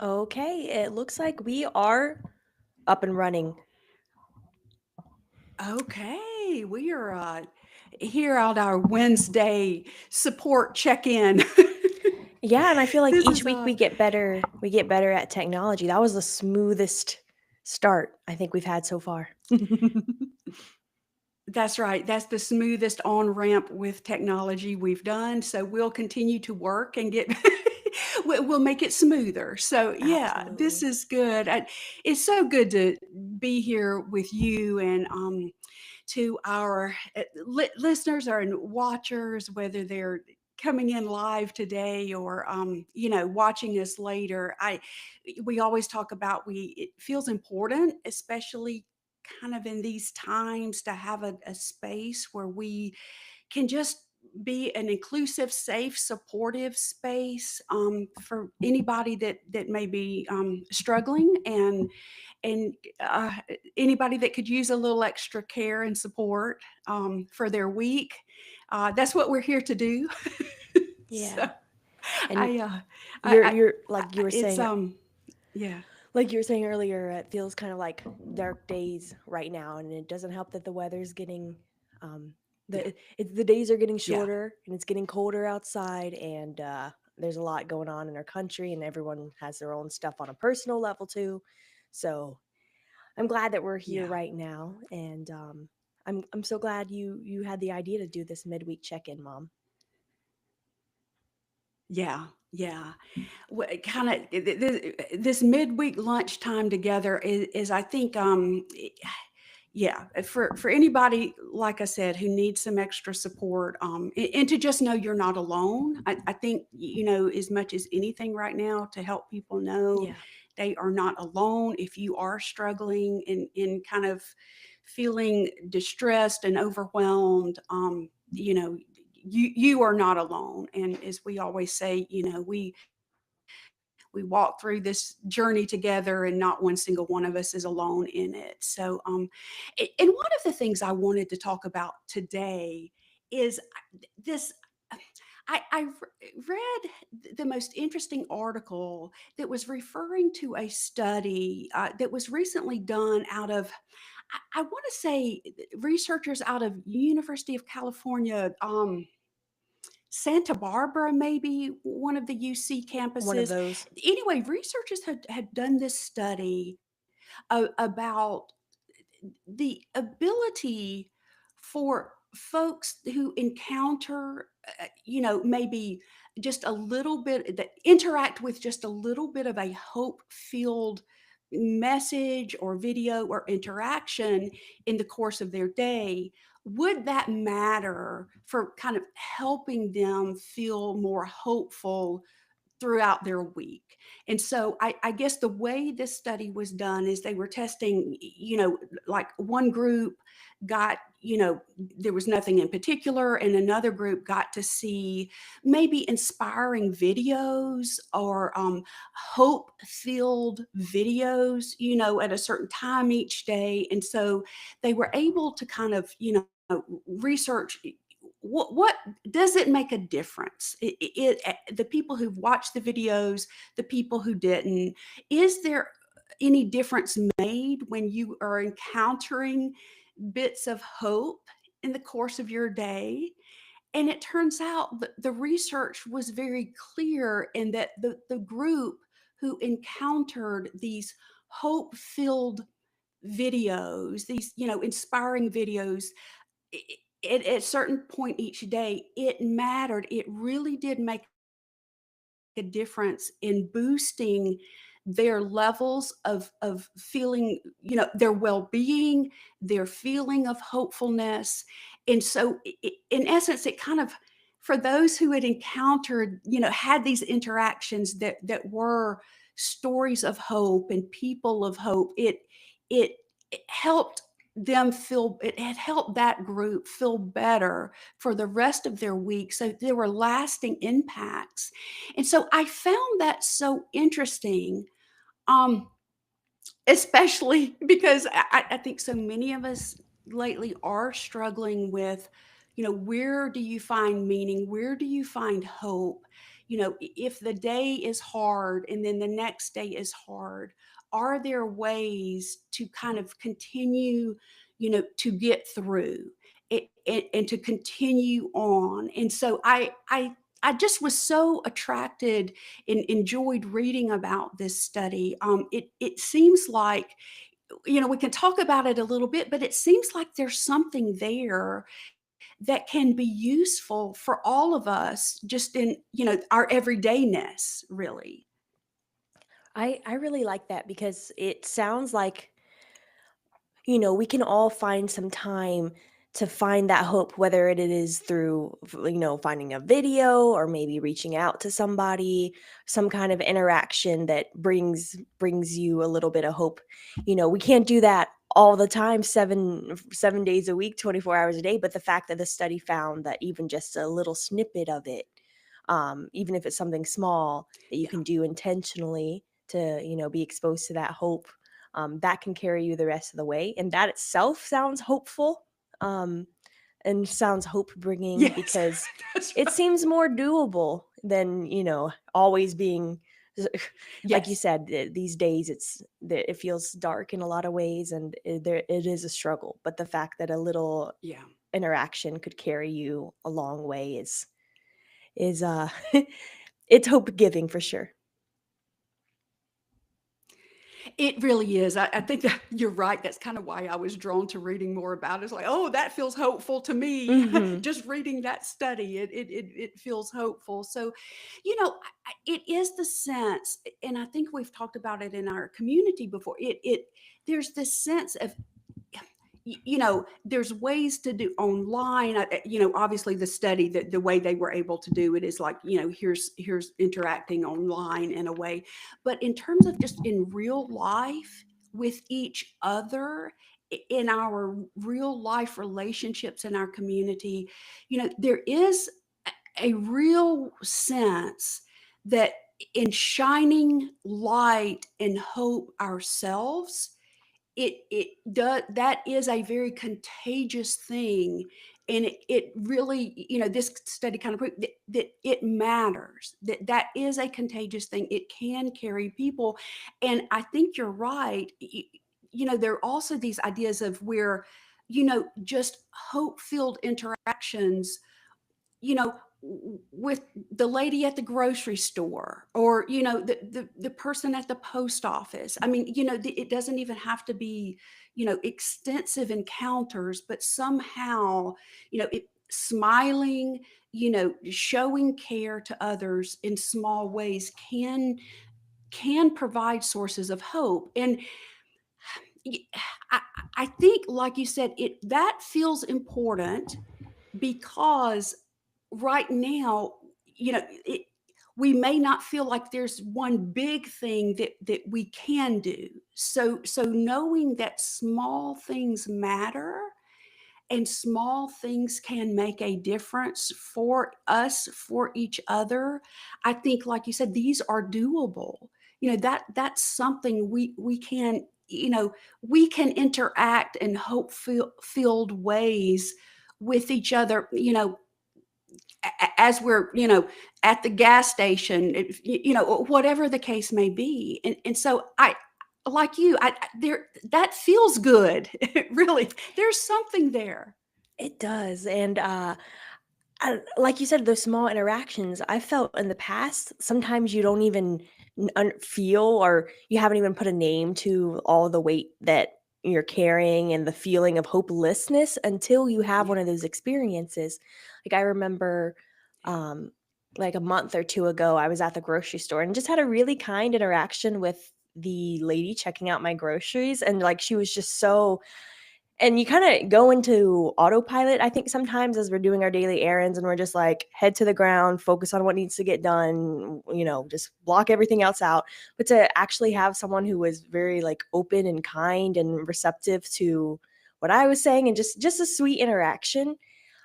Okay, it looks like we are up and running. Okay, we are here on our Wednesday support check-in. Yeah, and I feel like This each is week we get better at technology. That was the smoothest start I think we've had so far. That's right. That's the smoothest on-ramp with technology we've done. So we'll continue to work and get we'll make it smoother. So yeah, this Absolutely. is good. It's so good to be here with you and to our listeners or watchers, whether they're coming in live today or watching us later. I We always talk about we it feels important, especially kind of in these times, to have a space where we can just be an inclusive, safe, supportive space for anybody that may be struggling, and anybody that could use a little extra care and support for their week. That's what we're here to do. So Yeah. And I, uh, you're I, you're like you were it's saying yeah, like you were saying earlier, it feels kind of like dark days right now, and it doesn't help that the weather's getting yeah, the days are getting yeah, shorter and it's getting colder outside, and there's a lot going on in our country, and everyone has their own stuff on a personal level too. So I'm glad that we're here yeah. right now, and I'm so glad you had the idea to do this midweek check-in, Mom. Yeah, yeah. Kind of this midweek lunchtime together is I think, yeah, for anybody, like I said, who needs some extra support, and to just know you're not alone. I think, as much as anything right now, to help people know Yeah. they are not alone. If you are struggling in kind of feeling distressed and overwhelmed, you are not alone. And as we always say, we walk through this journey together, and not one single one of us is alone in it. So and one of the things I wanted to talk about today is this. I read the most interesting article that was referring to a study that was recently done out of, I want to say, researchers out of University of California, Santa Barbara, maybe one of the UC One of campuses. those. Anyway, researchers had done this study about the ability for folks who encounter, maybe just a little bit, that interact with just a little bit of a hope filled message or video or interaction in the course of their day. Would that matter for kind of helping them feel more hopeful throughout their week? And so I guess the way this study was done is they were testing, like one group got, there was nothing in particular, and another group got to see maybe inspiring videos or hope filled videos, at a certain time each day. And so they were able to kind of, research what does it make a difference? The people who've watched the videos, the people who didn't, is there any difference made when you are encountering bits of hope in the course of your day? And it turns out that the research was very clear in that the group who encountered these hope filled videos, these, inspiring videos, at a certain point each day, it mattered. It really did make a difference in boosting their levels of feeling, their well-being, their feeling of hopefulness. And so in essence, it kind of, for those who had encountered, had these interactions that were stories of hope and people of hope, it helped them feel, it had helped that group feel better for the rest of their week. So there were lasting impacts. And so I found that so interesting, um, especially because I think so many of us lately are struggling with, where do you find meaning? Where do you find hope? if the day is hard and then the next day is hard, are there ways to kind of continue, to get through it, and to continue on? And so I just was so attracted and enjoyed reading about this study. It seems like, we can talk about it a little bit, but it seems like there's something there that can be useful for all of us just in, our everydayness, really. I really like that because it sounds like, we can all find some time to find that hope, whether it is through, finding a video or maybe reaching out to somebody, some kind of interaction that brings you a little bit of hope. We can't do that all the time, 7 days a week, 24 hours a day. But the fact that the study found that even just a little snippet of it, even if it's something small that you Yeah. can do intentionally to, be exposed to that hope, that can carry you the rest of the way. And that itself sounds hopeful, um, and sounds hope bringing Yes. because That's it right. seems more doable than, always being, like you Yes. said, these days it feels dark in a lot of ways, and it is a struggle. But the fact that a little Yeah. interaction could carry you a long way is it's hope giving for sure. It really is. I think that you're right. That's kind of why I was drawn to reading more about it. It's like, oh, that feels hopeful to me. Hmm. Just reading that study, it feels hopeful. So, it is the sense, and I think we've talked about it in our community before. It there's this sense of, there's ways to do online. Obviously the study, that the way they were able to do it is like, here's interacting online in a way. But in terms of just in real life with each other, in our real life relationships in our community, there is a real sense that in shining light and hope ourselves, it does, that is a very contagious thing. And it really, this study kind of proved that it matters, that is a contagious thing. It can carry people. And I think you're right. There are also these ideas of where, just hope filled interactions, with the lady at the grocery store, or the person at the post office. I mean, it doesn't even have to be, extensive encounters, but somehow, smiling, showing care to others in small ways can provide sources of hope. And y- I, I think, like you said, it that feels important because right now, we may not feel like there's one big thing that we can do. So knowing that small things matter and small things can make a difference for us, for each other, I think, like you said, these are doable. That's something we can, we can interact in hope filled ways with each other, as we're, at the gas station, whatever the case may be. And so I, like you, there, that feels good. Really, there's something there. It does. And like you said, those small interactions I felt in the past, sometimes you don't even feel, or you haven't even put a name to all the weight that you're carrying and the feeling of hopelessness until you have Yeah, one of those experiences. Like I remember, yeah, um, like a month or two ago, I was at the grocery store and just had a really kind interaction with the lady checking out my groceries. And like she was just so, and you kinda go into autopilot, I think, sometimes as we're doing our daily errands and we're just like head to the ground, focus on what needs to get done, just block everything else out. But to actually have someone who was very like open and kind and receptive to what I was saying, and just a sweet interaction,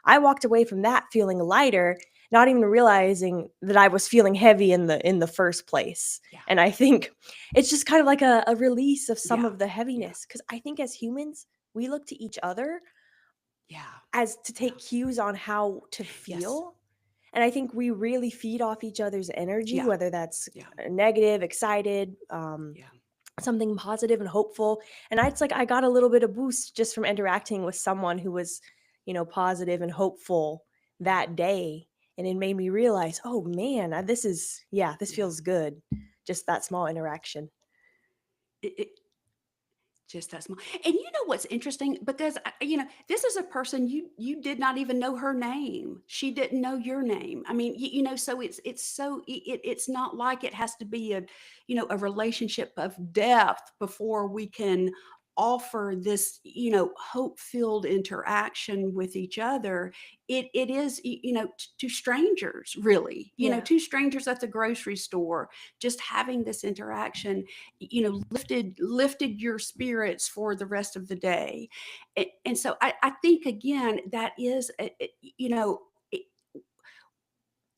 I walked away from that feeling lighter, not even realizing that I was feeling heavy in the first place. yeah, And I think it's just kind of like a release of some yeah, of the yeah, heaviness, because I think as humans, we look to each other yeah, as to yeah. take cues on how to Yes, feel. And I think we really feed off each other's energy, Yeah. whether that's Yeah. negative, excited, Yeah. something positive and hopeful. And it's like I got a little bit of boost just from interacting with someone who was, positive and hopeful Yeah. that day. And it made me realize, oh man, this Yeah. feels good. Just that small interaction. It just that small. And you know what's interesting? Because this is a person you did not even know her name. She didn't know your name. I mean, so it's so it's not like it has to be a relationship of depth before we can offer this hope filled interaction with each other. It is to strangers, really, Yeah. two strangers at the grocery store, just having this interaction lifted your spirits for the rest of the day. And so I think again that is it,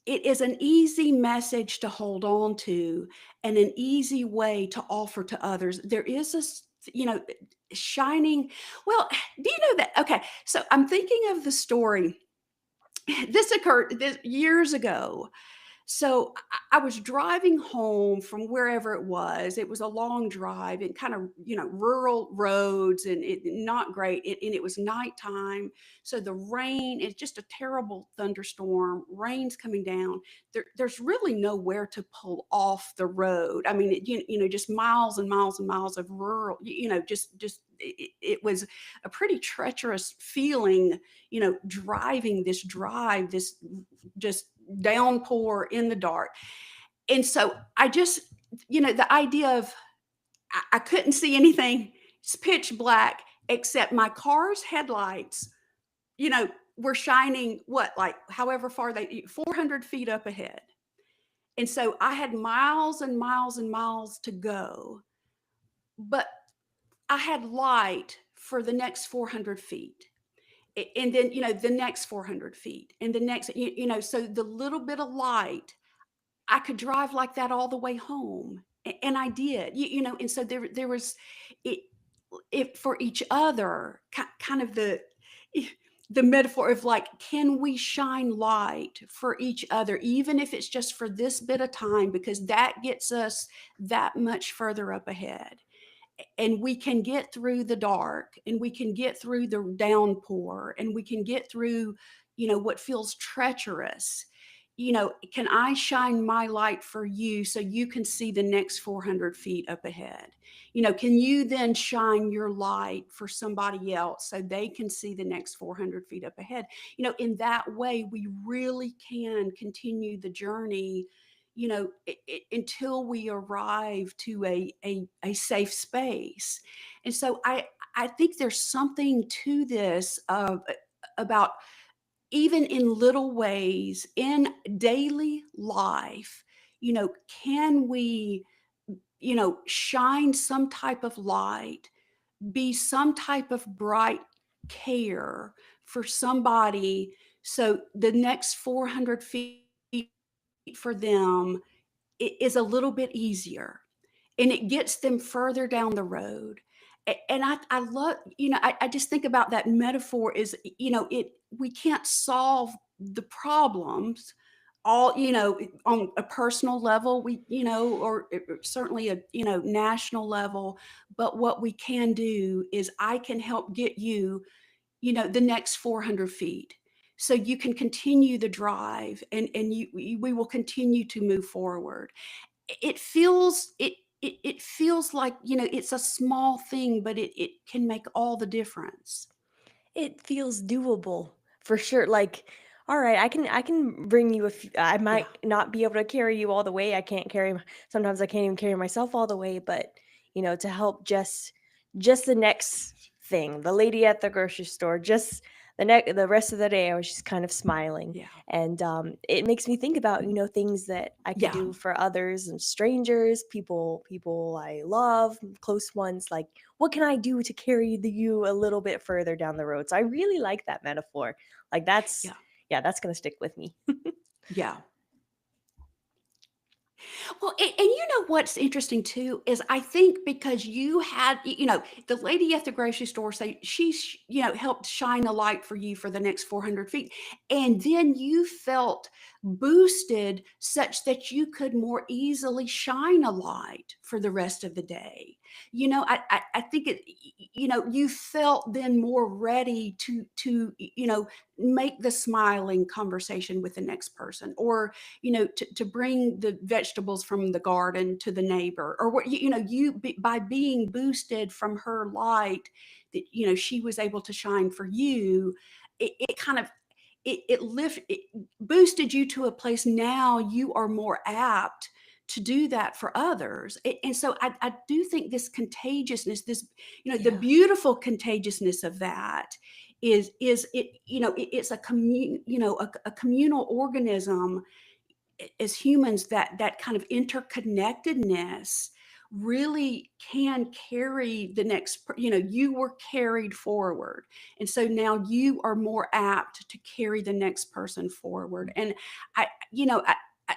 it is an easy message to hold on to and an easy way to offer to others. There is shining. Well, do you know that? Okay, so I'm thinking of the story. This occurred years ago. So I was driving home from wherever it was. It was a long drive and kind of, rural roads and not great. And it was nighttime. So the rain is just a terrible thunderstorm. Rain's coming down. There's really nowhere to pull off the road. I mean, just miles and miles and miles of rural, just it was a pretty treacherous feeling, driving this drive, this just downpour in the dark. And so I just, the idea of I couldn't see anything. It's pitch black, except my car's headlights, were shining what, like however far 400 feet up ahead. And so I had miles and miles and miles to go, but I had light for the next 400 feet. And then, the next 400 feet and the next, so the little bit of light I could drive like that all the way home, and I did, and so there was it for each other, kind of the metaphor of like, can we shine light for each other, even if it's just for this bit of time, because that gets us that much further up ahead, and we can get through the dark, and we can get through the downpour, and we can get through what feels treacherous. Can I shine my light for you so you can see the next 400 feet up ahead? Can you then shine your light for somebody else so they can see the next 400 feet up ahead? In that way we really can continue the journey, until we arrive to a safe space. And so I think there's something to this about, even in little ways in daily life, can we, shine some type of light, be some type of bright care for somebody, so the next 400 feet for them is a little bit easier, and it gets them further down the road. And I love, I just think about that metaphor is, we can't solve the problems all, on a personal level, or certainly a, national level. But what we can do is I can help get you, the next 400 feet. So you can continue the drive, and we will continue to move forward. It feels it feels like, it's a small thing, but it can make all the difference. It feels doable for sure. Like, all right, I can bring you I Yeah, might not be able to carry you all the way. I can't carry sometimes I can't even carry myself all the way, but to help just the next thing. The lady at the grocery store, just the rest of the day I was just kind of smiling. yeah, And it makes me think about, things that I could yeah, do for others and strangers, people I love, close ones, like what can I do to carry you a little bit further down the road? So I really like that metaphor. Like yeah, yeah, that's gonna stick with me. yeah. Well, and you know what's interesting too is I think because you had, the lady at the grocery store say she's, helped shine a light for you for the next 400 feet. And then you felt boosted such that you could more easily shine a light for the rest of the day. I think you felt then more ready to make the smiling conversation with the next person, or to bring the vegetables from the garden to the neighbor, or what by being boosted from her light that she was able to shine for you. It kind of it boosted you to a place. Now you are more apt to do that for others. And so I do think this contagiousness, this the Yeah. beautiful contagiousness of that is it's a communal organism. As humans, that kind of interconnectedness really can carry the next. You were carried forward, and so now you are more apt to carry the next person forward. And I you know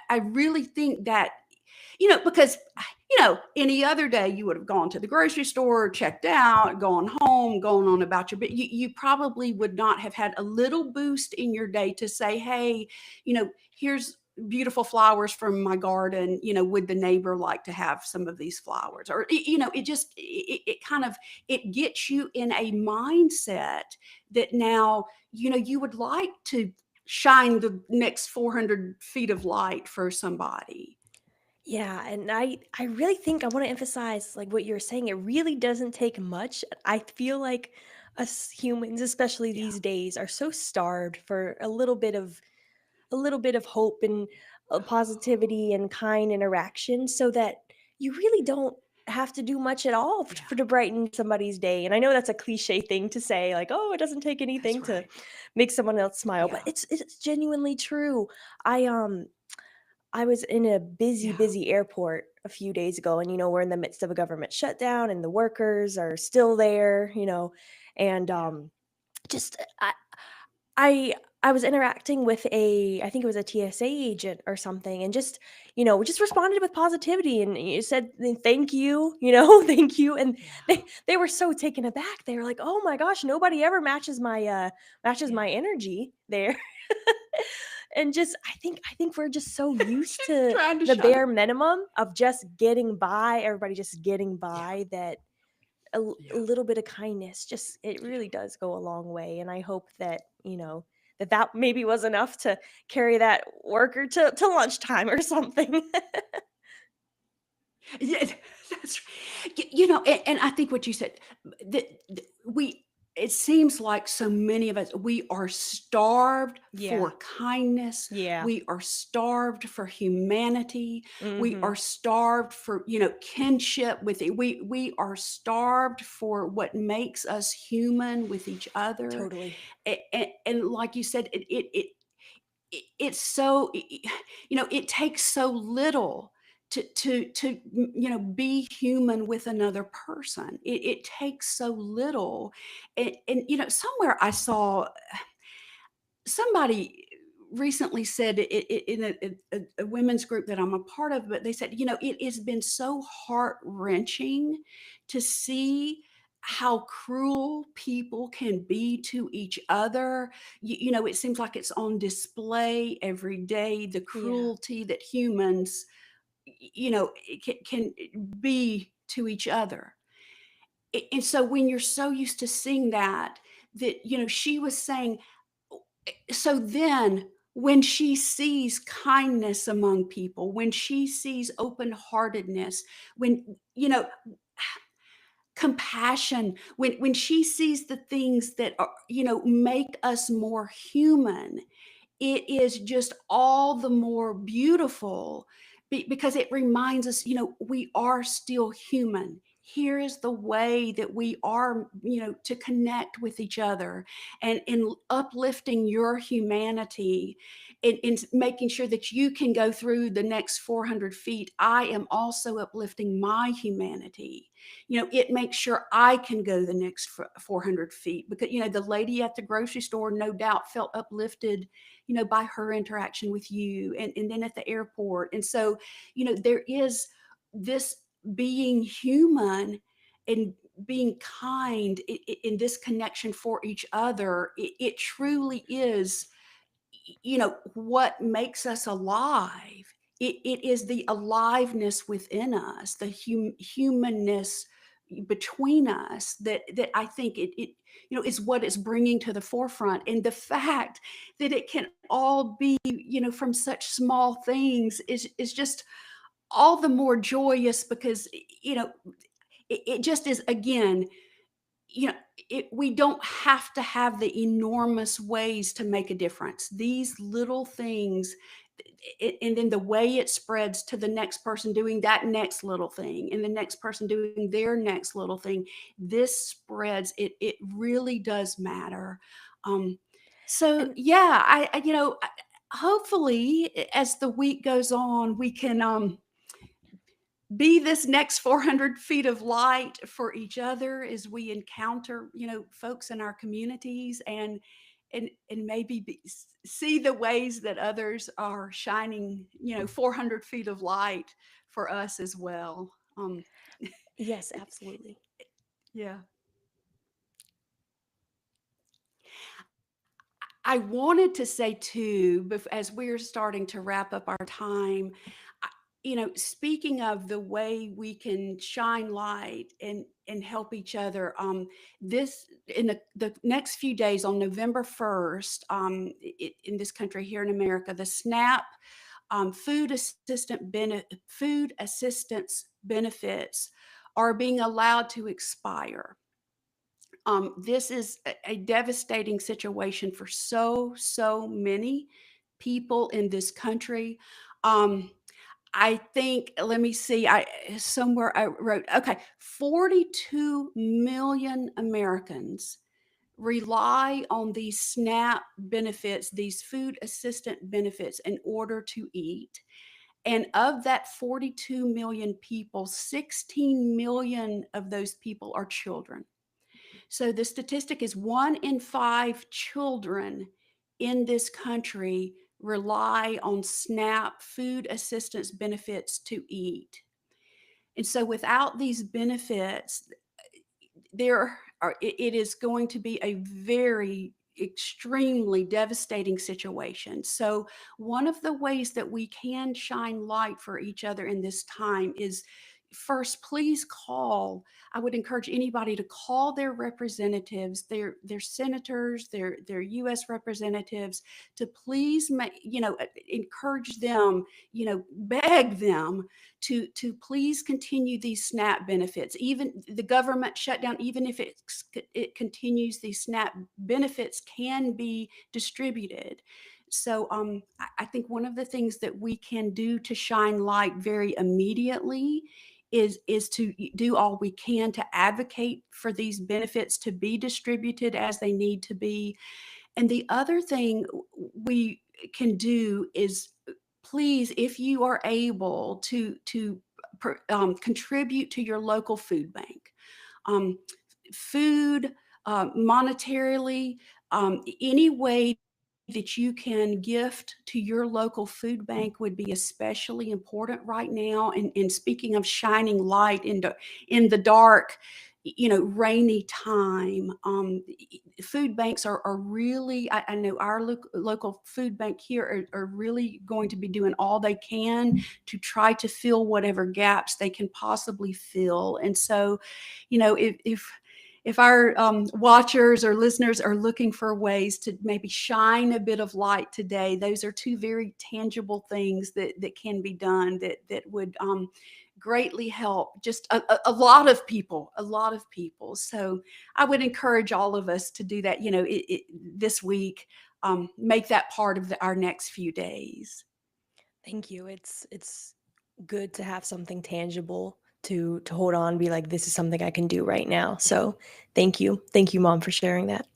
I really think that, because any other day you would have gone to the grocery store, checked out, gone home, gone on about your, but you probably would not have had a little boost in your day to say, hey, here's beautiful flowers from my garden. Would the neighbor like to have some of these flowers? Or it just it kind of, it gets you in a mindset that now you would like to shine the next 400 feet of light for somebody. Yeah, and I really think I want to emphasize like what you were saying. It really doesn't take much. I feel like us humans, especially Yeah. these days, are so starved for a little bit of hope and positivity and kind interaction, so that you really don't have to do much at all Yeah, to brighten somebody's day. And I know that's a cliche thing to say, like, oh, it doesn't take anything that's to right. make someone else smile, but Yeah, it's genuinely true. I was in a busy, yeah, busy airport a few days ago, and we're in the midst of a government shutdown, and the workers are still there, and yeah, just I I was interacting with I think it was a TSA agent or something, and just responded with positivity, and you said thank you, thank you, and yeah, they were so taken aback. They were like, oh my gosh, nobody ever matches yeah. my energy there. And just I think we're just so used to Trying to the shine bare it. minimum of just getting by, everybody just getting Yeah, by, that a yeah, little bit of kindness, just it yeah. really does go a long way. And I hope that that maybe was enough to carry that worker to lunchtime or something. Yeah, that's and I think what you said, that we it seems like so many of us, we are starved Yeah. for kindness, Yeah. we are starved for humanity, we Mhm. are starved for, kinship with it. We are starved for what makes us human with each other. Totally. And like you said, it's so it takes so little to be human with another person. It takes so little. And somewhere I saw somebody recently said in a women's group that I'm a part of, but they said, it has been so heart wrenching to see how cruel people can be to each other. It seems like it's on display every day, the Yeah. cruelty that humans, can be to each other. And so when you're so used to seeing that, she was saying, so then when she sees kindness among people, when she sees open-heartedness, when compassion, when she sees the things that are, make us more human, it is just all the more beautiful, because it reminds us, we are still human. Here is the way that we are, to connect with each other, and in uplifting your humanity, in making sure that you can go through the next 400 feet. I am also uplifting my humanity. It makes sure I can go the next 400 feet, because, the lady at the grocery store no doubt felt uplifted, by her interaction with you, and then at the airport. And so, there is this being human and being kind in this connection for each other. It truly is, what makes us alive. It is the aliveness within us, the humanness between us, that I think it is what it's bringing to the forefront. And the fact that it can all be, from such small things is just all the more joyous, because it just is, again, we don't have to have the enormous ways to make a difference. These little things, and then the way it spreads to the next person doing that next little thing, and the next person doing their next little thing, this spreads. It really does matter. Um, so And yeah, hopefully, as the week goes on, we can be this next 400 feet of light for each other as we encounter, folks in our communities, and maybe see the ways that others are shining, 400 feet of light for us as well. yes, absolutely. Yeah. I wanted to say too, as we're starting to wrap up our time, speaking of the way we can shine light and help each other, this in the next few days on November 1st, in this country here in America, the SNAP food assistance benefits are being allowed to expire. This is a devastating situation for so many people in this country. Um, I think, let me see, I somewhere I wrote, okay, 42 million Americans rely on these SNAP benefits, these food assistant benefits, in order to eat. And of that 42 million people, 16 million of those people are children. So the statistic is 1 in 5 children in this country rely on SNAP food assistance benefits to eat. And so without these benefits, it is going to be a very extremely devastating situation. So one of the ways that we can shine light for each other in this time is, first, please call. I would encourage anybody to call their representatives, their senators, their US representatives, to please encourage them, beg them to please continue these SNAP benefits. Even the government shutdown, even if it continues, these SNAP benefits can be distributed. So I think one of the things that we can do to shine light very immediately is to do all we can to advocate for these benefits to be distributed as they need to be. And the other thing we can do is, please, if you are able to contribute to your local food bank, um, food, monetarily, any way that you can gift to your local food bank would be especially important right now. And speaking of shining light in the dark, rainy time, food banks are really, I know our local food bank here are really going to be doing all they can to try to fill whatever gaps they can possibly fill. And so, if our watchers or listeners are looking for ways to maybe shine a bit of light today, those are two very tangible things that can be done that would greatly help just a lot of people, a lot of people. So I would encourage all of us to do that, this week, make that part of our next few days. Thank you. It's good to have something tangible to hold on, be like, this is something I can do right now. Yeah, So thank you. Thank you, Mom, for sharing that.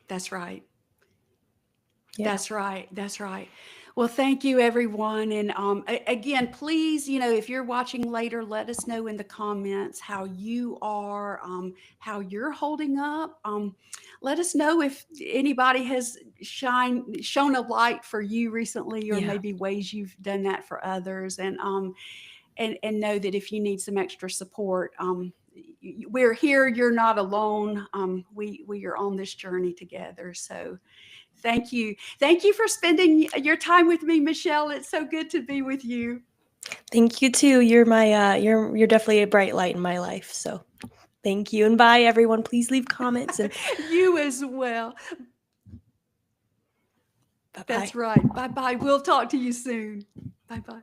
that's right. Yeah. That's right. That's right. Well, thank you, everyone. And again, please, if you're watching later, let us know in the comments how you are, how you're holding up. Let us know if anybody has shown a light for you recently, or Yeah. maybe ways you've done that for others. And know that if you need some extra support, we're here. You're not alone. We are on this journey together. So thank you. Thank you for spending your time with me, Michele. It's so good to be with you. Thank you too. You're my you're definitely a bright light in my life. So thank you. And bye everyone. Please leave comments and You as well. bye-bye. That's right. Bye bye. We'll talk to you soon. Bye bye.